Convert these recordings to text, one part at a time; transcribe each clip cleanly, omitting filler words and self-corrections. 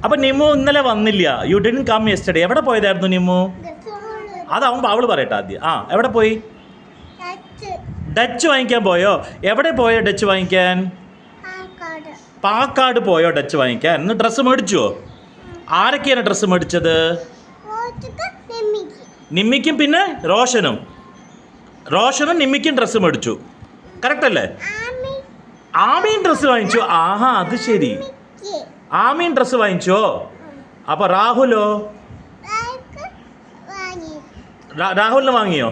അപ്പൊ നിമു ഇന്നലെ വന്നില്ല. You didn't come yesterday. എവിടെ പോയതായിരുന്നു നിമു? അതാവുമ്പോ അവള് പറയട്ടെ ആദ്യം. എവിടെ പോയി? ഡച്ച് വാങ്ങിക്കാൻ പോയോ? എവിടെ പോയോ ഡച്ച് വാങ്ങിക്കാൻ? പാക്കാട് പോയോ ഡച്ച് വാങ്ങിക്കാൻ? ഇന്ന് ഡ്രസ്സ് മേടിച്ചോ? ആരൊക്കെയാണ് ഡ്രസ്സ് മേടിച്ചത്? നിമ്മിക്കും പിന്നെ റോഷനും നിമ്മിക്കും ഡ്രസ്സ് മേടിച്ചു. കറക്റ്റ് അല്ലേ? ആമീൻ ഡ്രസ്സ് വാങ്ങിച്ചു. ആഹാ, അത് ശരി. ആമീൻ ഡ്രസ്സ് വാങ്ങിച്ചോ? അപ്പൊ രാഹുലോ? രാഹുലിന് വാങ്ങിയോ?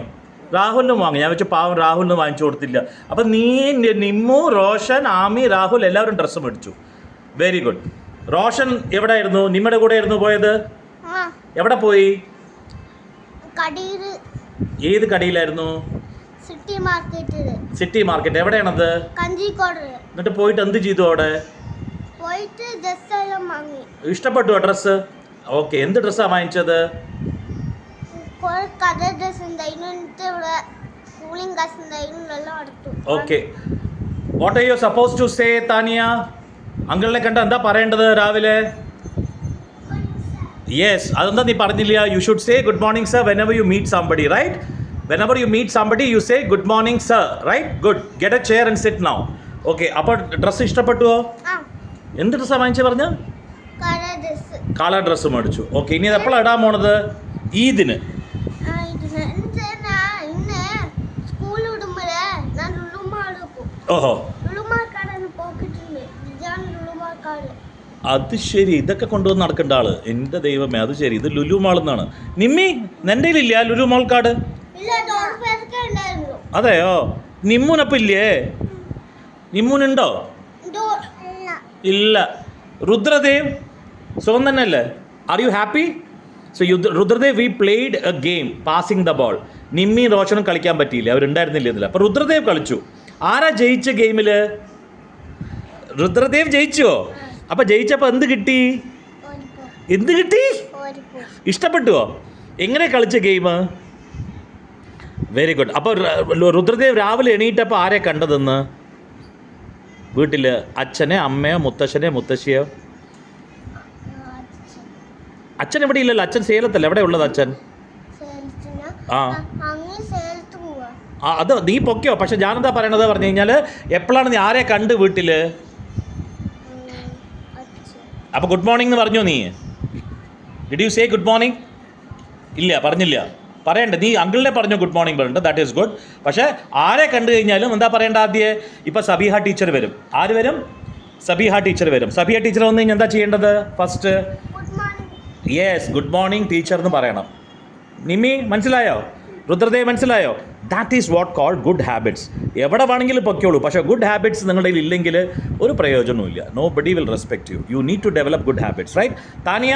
രാഹുലിനും വാങ്ങി. ഞാൻ വെച്ച പാവം രാഹുലിന് വാങ്ങിച്ചു കൊടുത്തില്ല. അപ്പം നിമ്മു, റോഷൻ, ആമി, രാഹുൽ എല്ലാവരും ഡ്രസ്സ് മേടിച്ചു. Very good. റോഷൻ എവിടെ ആയിരുന്നു? നിമ്മയുടെ കൂടെ ആയിരുന്നു പോയത്? എവിടെ പോയി? ഏത് കടയിലായിരുന്നു? City market. എവിടെയാണത്? എന്നിട്ട് പോയിട്ട് എന്ത് ചെയ്തു അവിടെ? ഇഷ്ടപ്പെട്ടു ഡ്രസ്സ്? ഓക്കെ. എന്ത് ഡ്രസ്സാ വാങ്ങിച്ചത്? Okay. What are you suppose to say Tania? അങ്കിളിനെ കണ്ട എന്താ പറയേണ്ടത് രാവിലെ? യെസ്, അതെന്താ നീ പറഞ്ഞില്ല? You should say good morning sir whenever you meet somebody, right? Whenever you meet somebody you say good morning sir, right? Good. Get a chair and sit now. Okay. അപ്പോൾ dress ഇഷ്ടപ്പെട്ടുവോ? എന്ത് ഡ്രസ്സാണ് വാങ്ങിച്ചു പറഞ്ഞ? Colour dress മേടിച്ചു. Okay. ഇനി ഇത് എപ്പോഴാണ് ഇടാൻ പോണത്? ഈദിന്. ഓഹോ, അത് ശരി. ഇതൊക്കെ കൊണ്ടുവന്ന് നടക്കേണ്ട ആള്. എൻ്റെ ദൈവമേ, അത് ശരി. ഇത് ലുലു മാൾ എന്നാണ്. നിമ്മി, നിൻ്റെ ഇല്ല ലുലു മാൾ കാർഡ്? അതെയോ? നിമ്മുനപ്പം ഇല്ലേ? നിമ്മുനുണ്ടോ? ഇല്ല. രുദ്രദേവ് സുഖം തന്നെ അല്ലേ? Are you happy? So Rudradev, we played a game passing the ball. Nimmi റോഷനും കളിക്കാൻ പറ്റിയില്ല, അവരുണ്ടായിരുന്നില്ല ഇതിൽ. അപ്പോൾ രുദ്രദേവ് കളിച്ചു. ആരാ ജയിച്ച ഗെയിമിൽ? രുദ്രദേവ് ജയിച്ചോ? അപ്പം ജയിച്ചപ്പോൾ എന്ത് കിട്ടി? എന്ത് കിട്ടി? ഇഷ്ടപ്പെട്ടുവോ? എങ്ങനെ കളിച്ച ഗെയിം? Very good. അപ്പോൾ രുദ്രദേവ് രാവിലെ എണീറ്റപ്പോൾ ആരെ കണ്ടതെന്ന്? വീട്ടിൽ അച്ഛനെ, അമ്മയോ, മുത്തശ്ശനെ, മുത്തശ്ശിയോ? അച്ഛൻ എവിടെ ഇല്ലല്ലോ. അച്ഛൻ സേലത്തല്ല. എവിടെ ഉള്ളത് അച്ഛൻ? അത് നീ പൊക്കോ. പക്ഷെ ഞാനെന്താ പറയണത് പറഞ്ഞു കഴിഞ്ഞാൽ, എപ്പോഴാണ് നീ ആരെ കണ്ട് വീട്ടിൽ? അപ്പോൾ ഗുഡ് മോർണിംഗ് എന്ന് പറഞ്ഞോ നീ? Did you say good morning? ഇല്ല, പറഞ്ഞില്ല. പറയണ്ട. നീ അങ്കിളിനെ പറഞ്ഞു ഗുഡ് മോർണിംഗ് പറഞ്ഞിട്ട്, ദാറ്റ് ഈസ് ഗുഡ്. പക്ഷേ ആരെ കണ്ടു കഴിഞ്ഞാലും എന്താ പറയേണ്ട? ആദ്യം ഇപ്പം സബീഹ ടീച്ചർ വരും. ആര് വരും? സബീഹ ടീച്ചർ വരും. സബീഹ ടീച്ചർ വന്നു കഴിഞ്ഞാൽ എന്താ ചെയ്യേണ്ടത്? First yes, good morning teacher എന്ന് പറയണം. നിമ്മി മനസ്സിലായോ? രുദ്രദേവ് മനസ്സിലായോ? That is what called good habits. എവിടെ വേണമെങ്കിലും പൊയ്ക്കോളൂ. പക്ഷേ ഗുഡ് ഹാബിറ്റ്സ് നിങ്ങളുടെ കയ്യിൽ ഇല്ലെങ്കിൽ ഒരു പ്രയോജനവുമില്ല. Nobody will respect you. You need to develop good habits, right? Tania,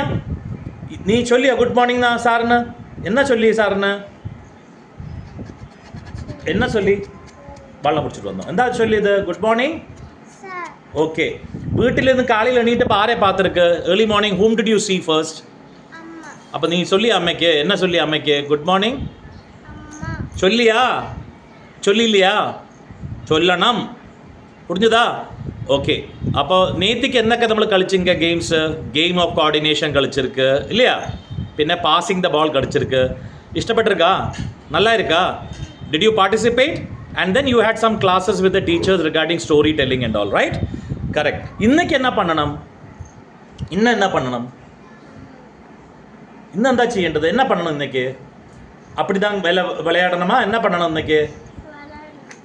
നീ ചൊല്ലിയോ ഗുഡ് മോർണിംഗ് സാറിന്? എന്നാ ചൊല്ലി സാറിന്? എന്നാ ചൊല്ലി? വെള്ളം കുടിച്ചിട്ട് വന്നു. എന്താ ചൊല്ലിയത്? Good morning. ഓക്കെ. വീട്ടിൽ നിന്ന് കാളിയിൽ എണീറ്റപ്പോൾ ആരെ പാത്തിருக்கு? Early morning whom did you see first? അപ്പം നീ ചൊല്ലിയ അമ്മയ്ക്ക്? എന്നാ ചൊല്ലിയ അമ്മയ്ക്ക്? ഗുഡ് മോർണിംഗ് ചൊല്ലിയാ? ചൊല്ലിയില്ലയാ? ചൊല്ലണം. പുരിഞ്ഞതാ? ഓക്കെ. അപ്പോൾ നേത്തിക്ക് എന്നൊക്കെ നമ്മൾ കളിച്ചിരിക്കുക ഗെയിംസ്? ഗെയിം ഓഫ് കോർഡിനേഷൻ കളിച്ചിருக்கு இல்லையா? പിന്നെ പാസിംഗ് ദ ബോൾ കളിച്ചിருக்கு. ഇഷ്ടപ്പെട്ടിருக்கா? நல்லா இருக்கா? Did you participate? And then you had some classes with the teachers regarding storytelling and all, right? Correct. இன்னைக்கு என்ன பண்ணணும்? இன்னும் என்ன பண்ணணும்? இன்னும் എന്താ ചെയ്യേണ്ടത്? என்ன பண்ணணும் இன்னைக்கு? அப்படிதான் விளையாடணுமா? என்ன பண்ணணும் இன்னைக்கு?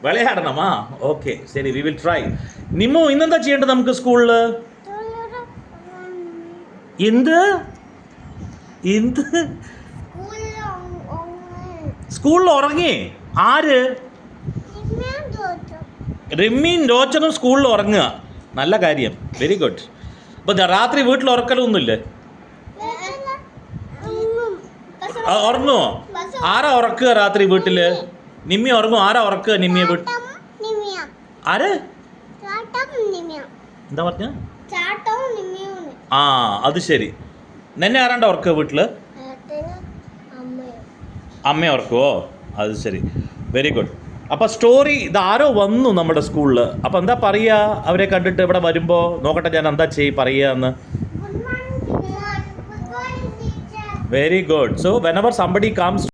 വിളയാടണമാ? ഓക്കെ, ശരി. We will try. നിമ്മു, ഇന്നെന്താ ചെയ്യേണ്ടത് നമുക്ക് സ്കൂളിൽ? എന്ത് എന്ത്? സ്കൂളിൽ ഉറങ്ങി? ആര്? റിമ്മിയും രോച്ചനും സ്കൂളിൽ ഉറങ്ങുക. നല്ല കാര്യം. Very good. അപ്പോൾ രാത്രി വീട്ടിൽ ഉറക്കലൊന്നുമില്ലേ? ഉറങ്ങുമോ? ആരാ ഉറക്കുക രാത്രി വീട്ടിൽ? നിമ്മി ഉറങ്ങും. ആരാ ഉറക്കുക നിമ്മിയെ വീട്ടിൽ? ആര്? എന്താ പറഞ്ഞ? അത് ശരി. നിന്നെ ആരാണ്ട ഉറക്കുക വീട്ടിൽ? അമ്മ ഉറക്കുവോ? അത് ശരി. Very good. അപ്പോൾ സ്റ്റോറി ഇതാരോ വന്നു നമ്മുടെ സ്കൂളിൽ. അപ്പോൾ എന്താ പറയുക അവരെ കണ്ടിട്ട് ഇവിടെ വരുമ്പോൾ? നോക്കട്ടെ ഞാൻ എന്താ പറയുക എന്ന്. Very good. So whenever somebody comes